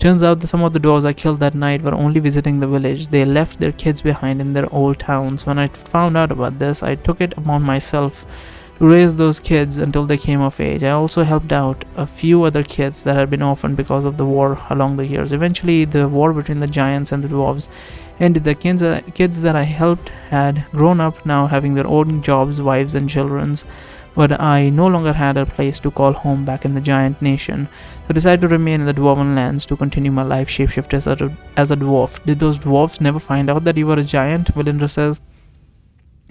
Turns out that some of the dwarves I killed that night were only visiting the village. They left their kids behind in their old towns. When I found out about this, I took it upon myself to raise those kids until they came of age. I also helped out a few other kids that had been orphaned because of the war along the years. Eventually, the war between the giants and the dwarves ended. The kids that I helped had grown up, now having their own jobs, wives, and children. But I no longer had a place to call home back in the giant nation, so I decided to remain in the dwarven lands to continue my life shapeshift as a dwarf. Did those dwarves never find out that you were a giant? Valindra says.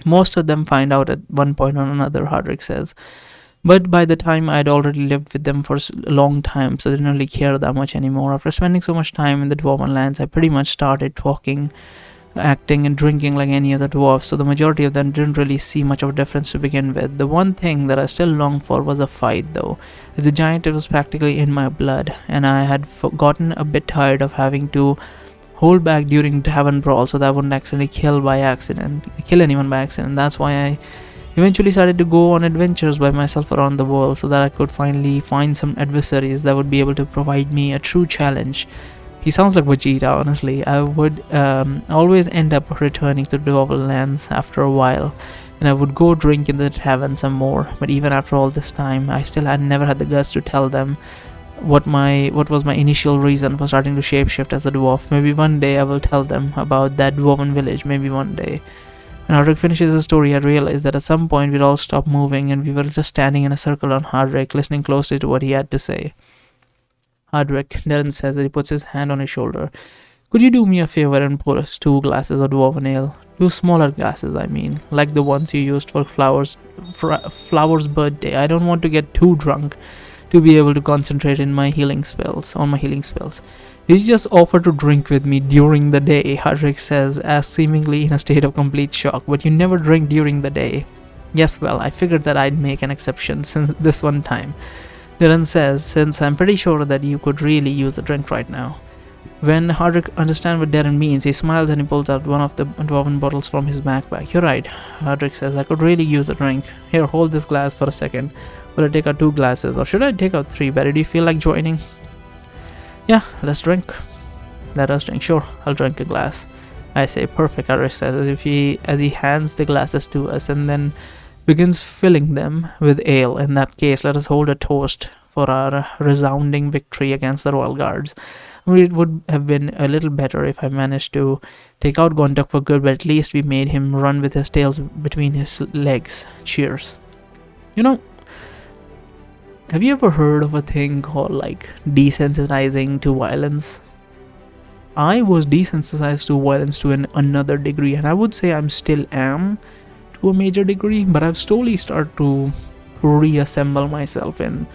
Most of them find out at one point or another, Hardrick says. But by the time I'd already lived with them for a long time, so I didn't really care that much anymore. After spending so much time in the dwarven lands, I pretty much started talking, acting, and drinking like any other dwarf, so the majority of them didn't really see much of a difference to begin with. The one thing that I still longed for was a fight, though. As a giant, it was practically in my blood, and I had gotten a bit tired of having to hold back during tavern brawl so that I wouldn't accidentally kill anyone by accident. That's why I eventually started to go on adventures by myself around the world so that I could finally find some adversaries that would be able to provide me a true challenge. He sounds like Vegeta, honestly. I would always end up returning to the dwarven lands after a while, and I would go drink in the tavern some more. But even after all this time, I still had never had the guts to tell them what was my initial reason for starting to shapeshift as a dwarf. Maybe one day I will tell them about that dwarven village, maybe one day. When Hardrick finishes his story, I realized that at some point we'd all stopped moving and we were just standing in a circle on Hardrick, listening closely to what he had to say. Hardrick, Darren says as he puts his hand on his shoulder. Could you do me a favor and pour us 2 glasses of dwarven ale? 2 smaller glasses, I mean, like the ones you used for Flower's birthday. I don't want to get too drunk to be able to concentrate on my healing spells. Did you just offer to drink with me during the day? Hardrick says, as seemingly in a state of complete shock. But you never drink during the day. Yes, well, I figured that I'd make an exception since this one time. Dylan says, since I'm pretty sure that you could really use a drink right now. When Hardrick understands what Darren means, he smiles and he pulls out one of the dwarven bottles from his backpack. You're right, Hardrick says, I could really use a drink. Here, hold this glass for a second. Will I take out 2 glasses, or should I take out 3? Barry, do you feel like joining? Yeah, let's drink. Let us drink. Sure, I'll drink a glass. I say, perfect, Hardrick says, as he hands the glasses to us and then begins filling them with ale. In that case, let us hold a toast for our resounding victory against the Royal Guards. It would have been a little better if I managed to take out Gondok for good, but at least we made him run with his tails between his legs. Cheers. You know, have you ever heard of a thing called like desensitizing to violence? I was desensitized to violence to another degree, and I would say I'm still am to a major degree, but I've slowly started to reassemble myself in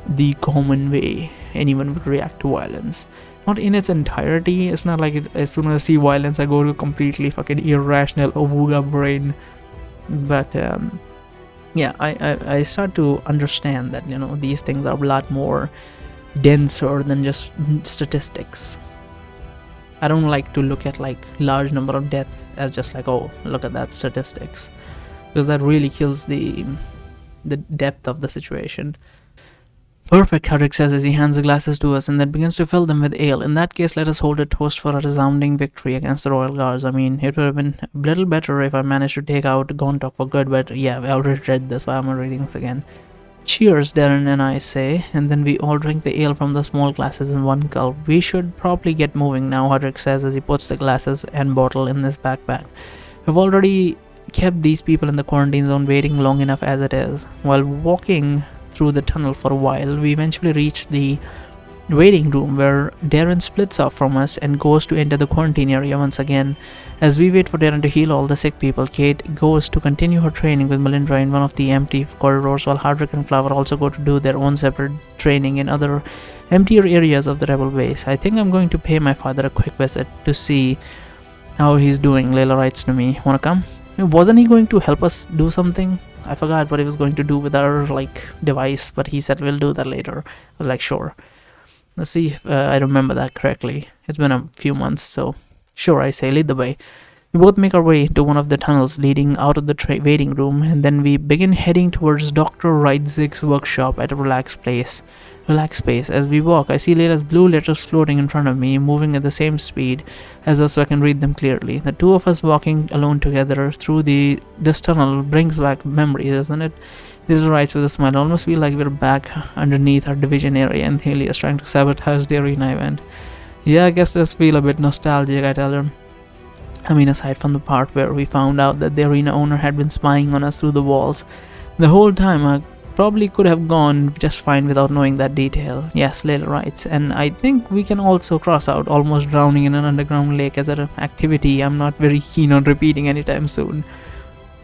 the common way anyone would react to violence. Not in its entirety. It's not like as soon as I see violence I go to a completely fucking irrational awooga brain. But yeah, I start to understand that, you know, these things are a lot more denser than just statistics. I don't like to look at like large number of deaths as just like, oh, look at that statistics, because that really kills the depth of the situation. Perfect, Hardrick says as he hands the glasses to us and then begins to fill them with ale. In that case, let us hold a toast for a resounding victory against the Royal Guards. I mean, it would have been a little better if I managed to take out Gontok for good, but yeah, I already read this, why am I reading this again? Cheers, Darren and I say, and then we all drink the ale from the small glasses in one gulp. We should probably get moving now, Hardrick says as he puts the glasses and bottle in his backpack. We've already kept these people in the quarantine zone waiting long enough as it is. While walking through the tunnel for a while, we eventually reach the waiting room where Darren splits off from us and goes to enter the quarantine area once again. As we wait for Darren to heal all the sick people, Kate goes to continue her training with Melindra in one of the empty corridors, while Hardrick and Flower also go to do their own separate training in other emptier areas of the rebel base. I think I'm going to pay my father a quick visit to see how he's doing, Layla writes to me. Wanna come? Wasn't he going to help us do something? I forgot what he was going to do with our like device, but he said we'll do that later. I was like, sure. Let's see if I remember that correctly. It's been a few months, so sure, I say, lead the way. We both make our way into one of the tunnels leading out of the waiting room, and then we begin heading towards Dr. Reitzig's workshop at a relaxed space. As we walk, I see Layla's blue letters floating in front of me, moving at the same speed as us so I can read them clearly. The two of us walking alone together through this tunnel brings back memories, doesn't it? Layla writes with a smile. I almost feel like we're back underneath our division area and Haley is trying to sabotage the arena event. Yeah, I guess it does feel a bit nostalgic, I tell her. I mean, aside from the part where we found out that the arena owner had been spying on us through the walls. The whole time, I probably could have gone just fine without knowing that detail. Yes, Layla writes, and I think we can also cross out almost drowning in an underground lake as an activity I'm not very keen on repeating anytime soon.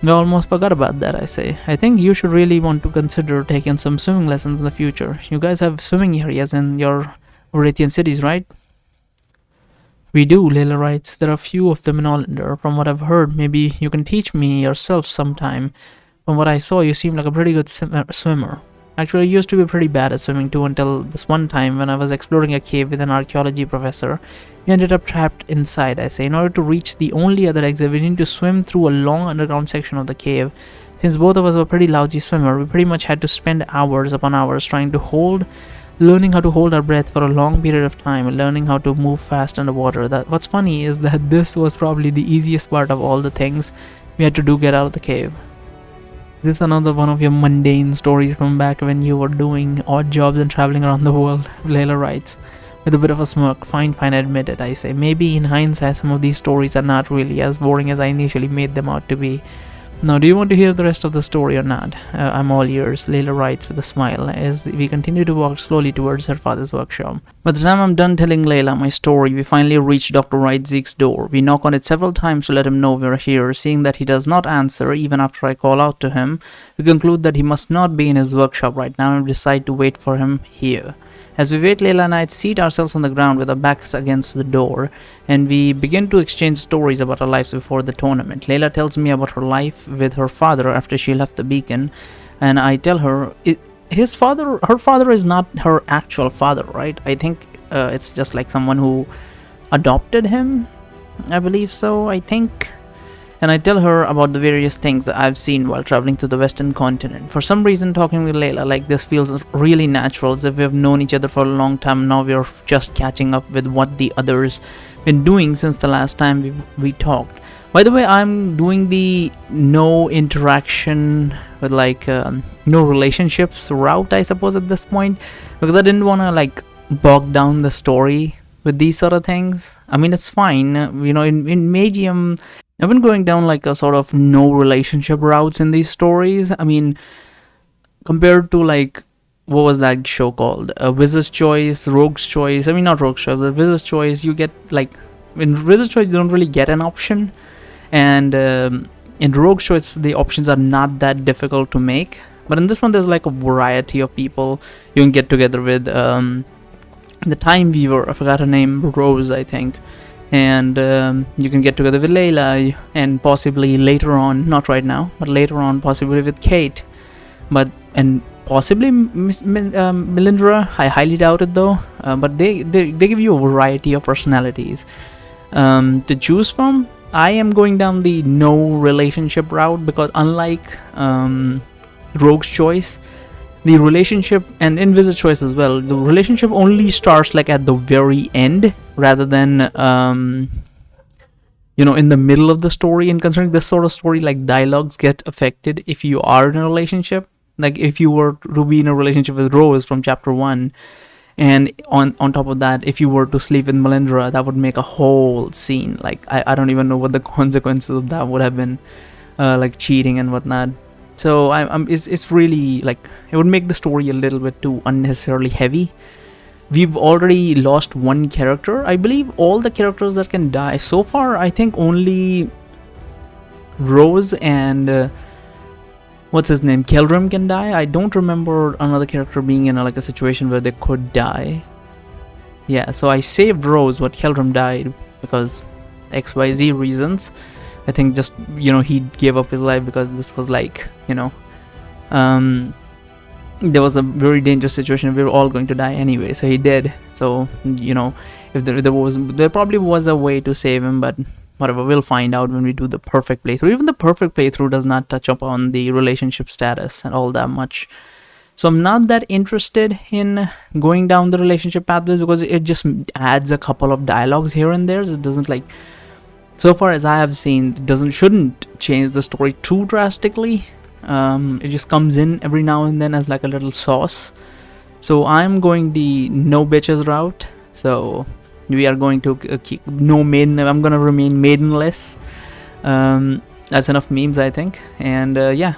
I almost forgot about that, I say. I think you should really want to consider taking some swimming lessons in the future. You guys have swimming areas in your Erithian cities, right? We do, Layla writes. There are a few of them in Olander. From what I've heard, maybe you can teach me yourself sometime. From what I saw, you seem like a pretty good swimmer. Actually, I used to be pretty bad at swimming too until this one time when I was exploring a cave with an archaeology professor. We ended up trapped inside, I say. In order to reach the only other exit, we need to swim through a long underground section of the cave. Since both of us were pretty lousy swimmers, we pretty much had to spend hours upon hours learning how to hold our breath for a long period of time and learning how to move fast underwater. What's funny is that this was probably the easiest part of all the things we had to do get out of the cave. This is another one of your mundane stories from back when you were doing odd jobs and traveling around the world, Layla writes. With a bit of a smirk. Fine, I admit it, I say. Maybe in hindsight some of these stories are not really as boring as I initially made them out to be. Now, do you want to hear the rest of the story or not? I'm all ears, Layla writes with a smile as we continue to walk slowly towards her father's workshop. By the time I'm done telling Layla my story, we finally reach Dr. Reitzig's door. We knock on it several times to let him know we're here. Seeing that he does not answer even after I call out to him, we conclude that he must not be in his workshop right now and decide to wait for him here. As we wait, Layla and I seat ourselves on the ground with our backs against the door, and we begin to exchange stories about our lives before the tournament. Layla tells me about her life with her father after she left the beacon, and I tell her her father is not her actual father, right? I think it's just like someone who adopted him. I believe so, I think. And I tell her about the various things that I've seen while traveling to the western continent. For some reason, talking with Layla like this feels really natural, as if we've known each other for a long time. Now we're just catching up with what the others been doing since the last time we talked. By the way, I'm doing the no interaction with no relationships route, I suppose, at this point, because I didn't want to bog down the story with these sort of things. I mean, it's fine, in Magium I've been going down a sort of no relationship routes in these stories. I mean, compared to what was that show called? Wizard's Choice, Rogue's Choice. I mean, not Rogue's Choice, but Wizard's Choice. You get in Wizard's Choice you don't really get an option, and in Rogue's Choice the options are not that difficult to make. But in this one there's a variety of people you can get together with. The Time Weaver, I forgot her name, Rose, I think. And you can get together with Layla and possibly later on, not right now, but later on possibly with Kate, and possibly Melindra. I highly doubt it though, but they give you a variety of personalities to choose from. I am going down the no relationship route because unlike Rogue's Choice, the relationship, and in Wizard's Choice as well, the relationship only starts at the very end rather than in the middle of the story. And considering this sort of story, dialogues get affected if you are in a relationship. If you were to be in a relationship with Rose from chapter 1, and on top of that, if you were to sleep with Melindra, that would make a whole scene. I don't even know what the consequences of that would have been, cheating and whatnot. So it's really it would make the story a little bit too unnecessarily heavy. We've already lost one character. I believe all the characters that can die so far, I think only Rose and what's his name, Keldrim, can die. I don't remember another character being in a situation where they could die. Yeah, so I saved Rose, but Keldrim died because XYZ reasons. I think just he gave up his life because this was there was a very dangerous situation. We were all going to die anyway, so he did. So if there probably was a way to save him, but whatever, we'll find out when we do the perfect playthrough. Even the perfect playthrough does not touch upon the relationship status and all that much. So I'm not that interested in going down the relationship pathways because it just adds a couple of dialogues here and there. So it doesn't, like, so far as I have seen, it shouldn't change the story too drastically. It just comes in every now and then as like a little sauce. So I'm going the no bitches route. So we are going to keep no maiden. I'm gonna remain maidenless. That's enough memes, I think. And yeah,